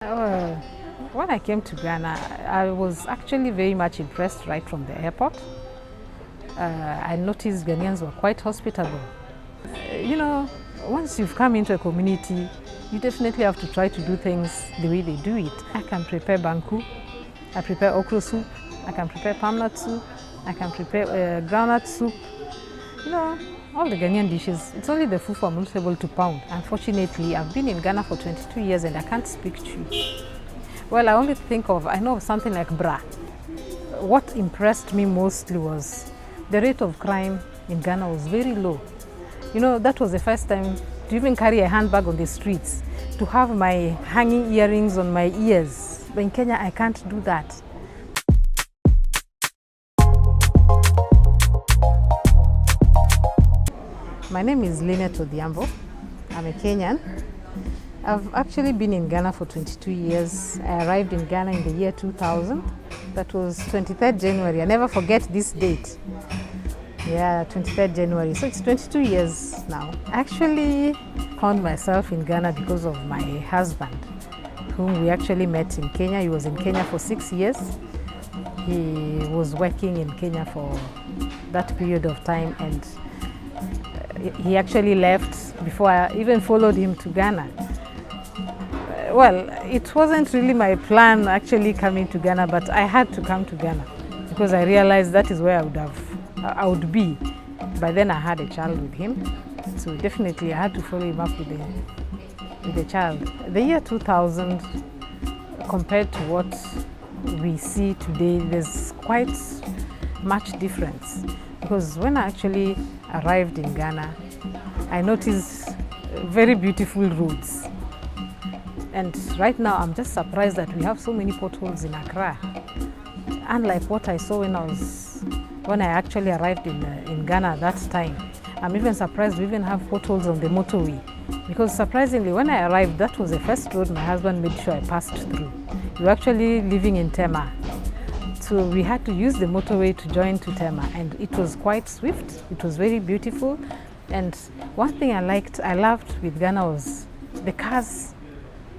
Uh, when I came to Ghana, I was actually very much impressed right from the airport. I noticed Ghanaians were quite hospitable. You know, once you've come into a community, you definitely have to try to do things the way they do it. I can prepare banku, I prepare okra soup, I can prepare palm nut soup, I can prepare groundnut soup. You know, all the Ghanaian dishes, it's only the fufu I'm not able to pound. Unfortunately, I've been in Ghana for 22 years and I can't speak Twi. Well, I know of something like bra. What impressed me mostly was the rate of crime in Ghana was very low. You know, that was the first time to even carry a handbag on the streets, to have my hanging earrings on my ears. But in Kenya, I can't do that. My name is Linet. I'm a Kenyan. I've actually been in Ghana for 22 years. I arrived in Ghana in the year 2000. That was 23rd January. I never forget this date. Yeah, 23rd January. So it's 22 years now. I actually found myself in Ghana because of my husband, whom we actually met in Kenya. He was in Kenya for 6 years. He was working in Kenya for that period of time, and he actually left before I even followed him to Ghana. Well, it wasn't really my plan actually coming to Ghana, but I had to come to Ghana because I realized that is where I would be. By then I had a child with him, so definitely I had to follow him up with the child. The year 2000, compared to what we see today, there's quite much difference, because when I actually arrived in Ghana, I noticed very beautiful roads. And right now, I'm just surprised that we have so many potholes in Accra. Unlike what I saw when I actually arrived in Ghana that time. I'm even surprised we even have potholes on the motorway. Because surprisingly, when I arrived, that was the first road my husband made sure I passed through. We were actually living in Tema. So we had to use the motorway to join to Tema, and it was quite swift. It was very beautiful. And one thing I loved with Ghana was the cars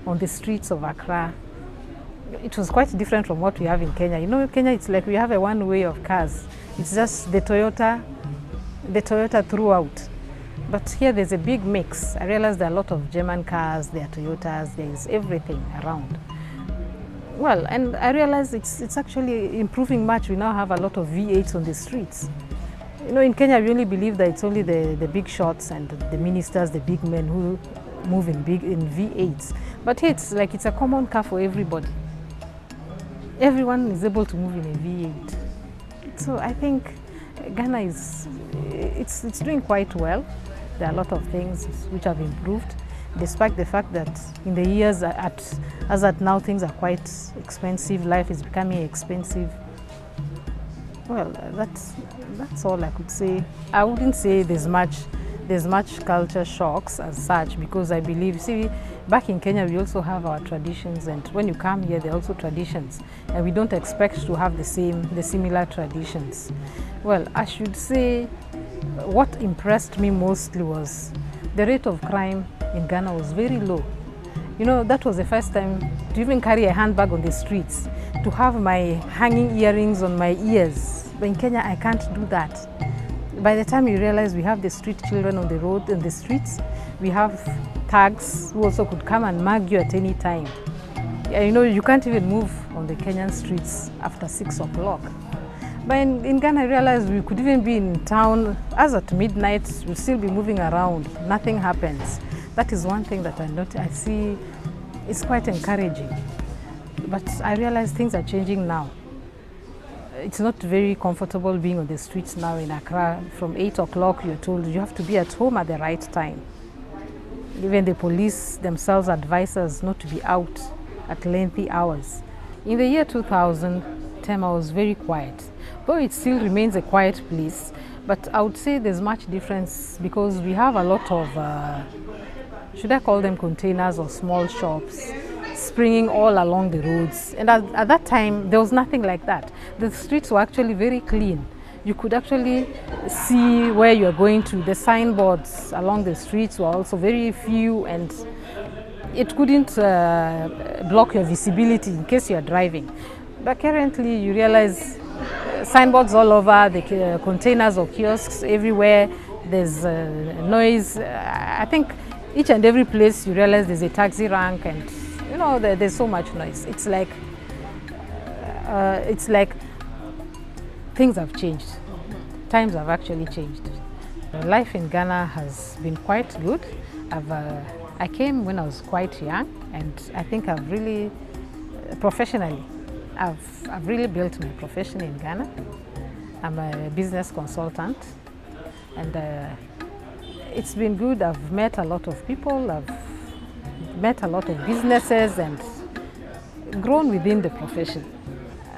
on the streets of Accra. It was quite different from what we have in Kenya. You know, in Kenya, it's like we have a one way of cars. It's just the Toyota throughout. But here there's a big mix. I realized there are a lot of German cars, there are Toyotas, there's everything around. Well, and I realized it's actually improving much. We now have a lot of V8s on the streets. You know, in Kenya, we only believe that it's only the big shots and the ministers, the big men who move in V8s. But here it's like it's a common car for everybody. Everyone is able to move in a V8. So I think Ghana it's doing quite well. There are a lot of things which have improved, despite the fact that in the years as at now, things are quite expensive. Life is becoming expensive. Well, that's all I could say. I wouldn't say there's much culture shocks as such, because I believe, see, back in Kenya we also have our traditions, and when you come here there are also traditions, and we don't expect to have the similar traditions. Well, I should say what impressed me mostly was the rate of crime in Ghana was very low. You know, that was the first time to even carry a handbag on the streets, to have my hanging earrings on my ears. But in Kenya, I can't do that. By the time you realize we have the street children on the road and the streets, we have thugs who also could come and mug you at any time. You know, you can't even move on the Kenyan streets after 6 o'clock. But in Ghana, I realized we could even be in town as at midnight, we'll still be moving around. Nothing happens. That is one thing that I see is quite encouraging. But I realize things are changing now. It's not very comfortable being on the streets now in Accra. From 8 o'clock, you're told you have to be at home at the right time. Even the police themselves advise us not to be out at lengthy hours. In the year 2000, Tema was very quiet. Though it still remains a quiet place, but I would say there's much difference because we have a lot of, should I call them containers or small shops, springing all along the roads. And at that time, there was nothing like that. The streets were actually very clean. You could actually see where you are going to. The signboards along the streets were also very few, and it couldn't block your visibility in case you are driving. But currently you realize signboards all over, the containers or kiosks everywhere, there's noise. I think each and every place you realize there's a taxi rank, and you know there's so much noise. It's like things have changed. Times have actually changed. Life in Ghana has been quite good. I came when I was quite young, and I think I've really, professionally, I've really built my profession in Ghana. I'm a business consultant, and it's been good. I've met a lot of people, I've met a lot of businesses, and grown within the profession.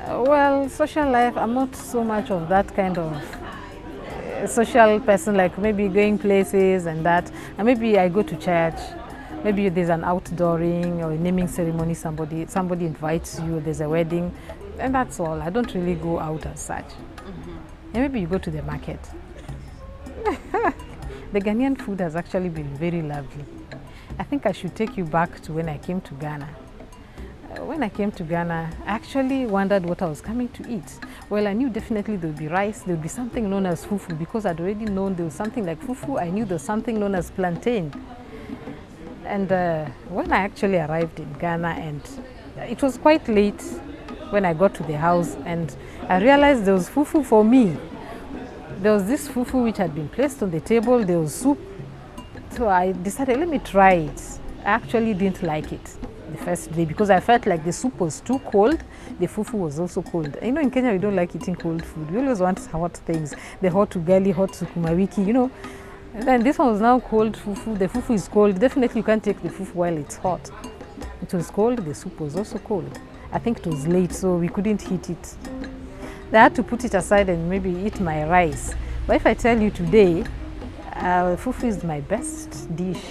Well, social life, I'm not so much of that kind of social person, like maybe going places and that. And maybe I go to church, maybe there's an outdooring or a naming ceremony, somebody invites you, there's a wedding, and that's all. I don't really go out as such. And maybe you go to the market. The Ghanaian food has actually been very lovely. I think I should take you back to when I came to Ghana. When I came to Ghana, I actually wondered what I was coming to eat. Well, I knew definitely there would be rice, there would be something known as fufu, because I'd already known there was something like fufu. I knew there was something known as plantain. And when I actually arrived in Ghana, and it was quite late when I got to the house, and I realized there was fufu for me. There was this fufu which had been placed on the table, there was soup. So I decided, let me try it. I actually didn't like it the first day because I felt like the soup was too cold, the fufu was also cold. You know, in Kenya we don't like eating cold food. We always want hot things, the hot ugali, hot sukuma wiki, you know. And then this one was now cold fufu. The fufu is cold. Definitely you can't take the fufu while it's hot. It was cold, the soup was also cold. I think it was late, so we couldn't heat it. I had to put it aside and maybe eat my rice. But if I tell you today, fufu is my best dish.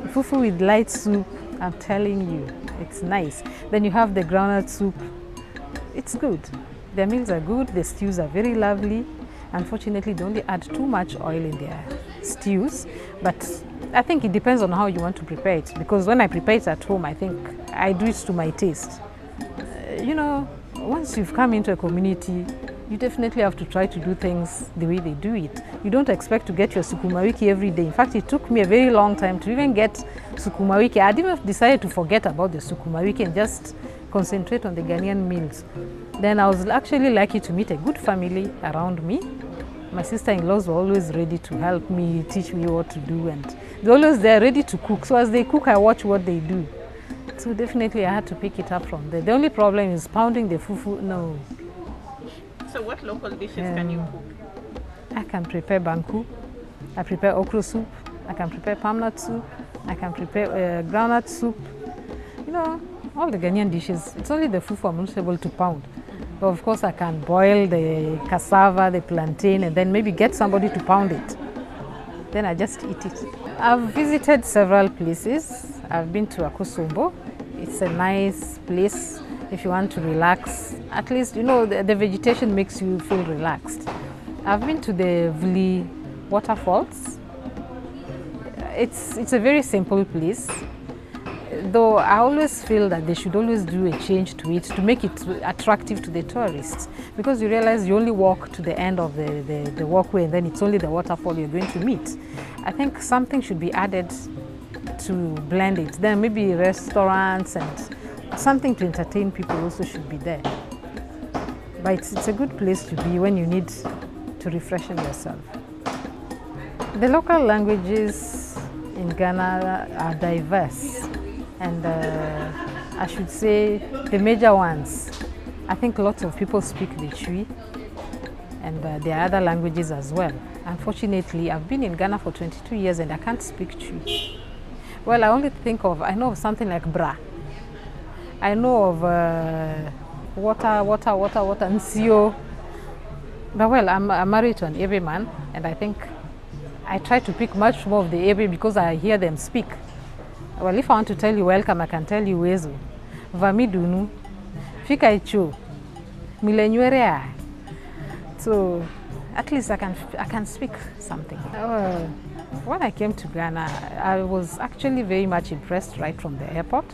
Fufu with light soup, I'm telling you, it's nice. Then you have the groundnut soup. It's good. Their meals are good, the stews are very lovely. Unfortunately, they only add too much oil in their stews, but I think it depends on how you want to prepare it, because when I prepare it at home, I think I do it to my taste. You know, once you've come into a community, you definitely have to try to do things the way they do it. You don't expect to get your sukuma wiki every day. In fact, it took me a very long time to even get sukuma wiki. I'd even decided to forget about the sukuma wiki and just concentrate on the Ghanaian meals. Then I was actually lucky to meet a good family around me. My sister-in-laws were always ready to help me, teach me what to do, and they're always there ready to cook. So as they cook, I watch what they do. So definitely I had to pick it up from there. The only problem is pounding the fufu. No. So what local dishes can you cook? I can prepare banku, I prepare okra soup, I can prepare palm nut soup, I can prepare groundnut soup. You know, all the Ghanaian dishes. It's only the fufu I'm not able to pound. But of course I can boil the cassava, the plantain, and then maybe get somebody to pound it. Then I just eat it. I've visited several places. I've been to Akosombo. It's a nice place. If you want to relax, at least, you know, the vegetation makes you feel relaxed. I've been to the Vli waterfalls. It's a very simple place, though I always feel that they should always do a change to it to make it attractive to the tourists, because you realize you only walk to the end of the walkway and then it's only the waterfall you're going to meet. I think something should be added to blend it. Then maybe restaurants and something to entertain people also should be there. But it's a good place to be when you need to refreshen yourself. The local languages in Ghana are diverse, and I should say the major ones. I think lots of people speak the Twi, and there are other languages as well. Unfortunately, I've been in Ghana for 22 years and I can't speak Twi. Well, I know of something like bra. I know of water, nsio. But well, I'm married to an Ebe man, and I think I try to pick much more of the Ebe because I hear them speak. Well, if I want to tell you welcome, I can tell you wezo, vamidunu, fika icho, milenywerea. So at least I can speak something. When I came to Ghana, I was actually very much impressed right from the airport.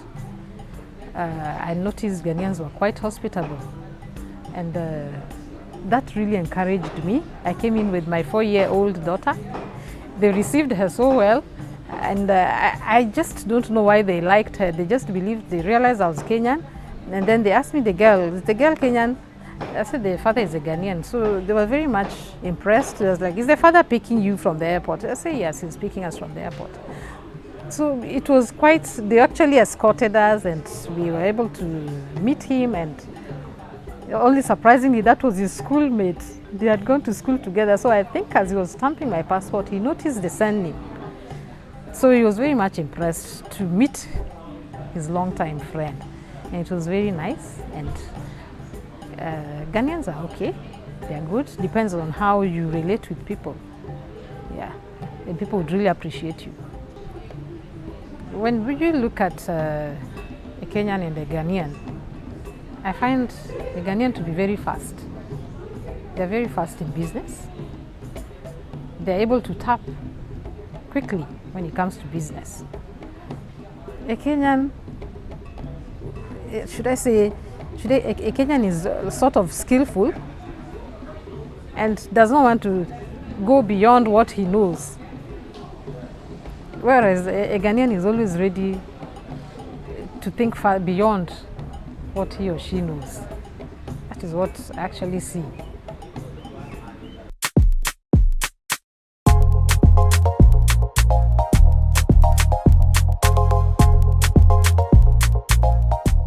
I noticed Ghanaians were quite hospitable, and that really encouraged me. I came in with my 4-year-old daughter. They received her so well, and I just don't know why they liked her. They just believed, they realized I was Kenyan, and then they asked me, the girl, is the girl Kenyan? I said, the father is a Ghanaian. So they were very much impressed. It was like, is the father picking you from the airport? I said, yes, he's picking us from the airport. So it was quite, they actually escorted us, and we were able to meet him, and only surprisingly, that was his schoolmate. They had gone to school together. So I think as he was stamping my passport, he noticed the surname. So he was very much impressed to meet his longtime friend. And it was very nice. And Ghanaians are okay. They are good. Depends on how you relate with people. Yeah. And people would really appreciate you. When you look at a Kenyan and a Ghanaian, I find the Ghanaian to be very fast. They're very fast in business. They're able to tap quickly when it comes to business. A Kenyan, a Kenyan is sort of skillful and does not want to go beyond what he knows. Whereas a Ghanaian is always ready to think far beyond what he or she knows. That is what I actually see.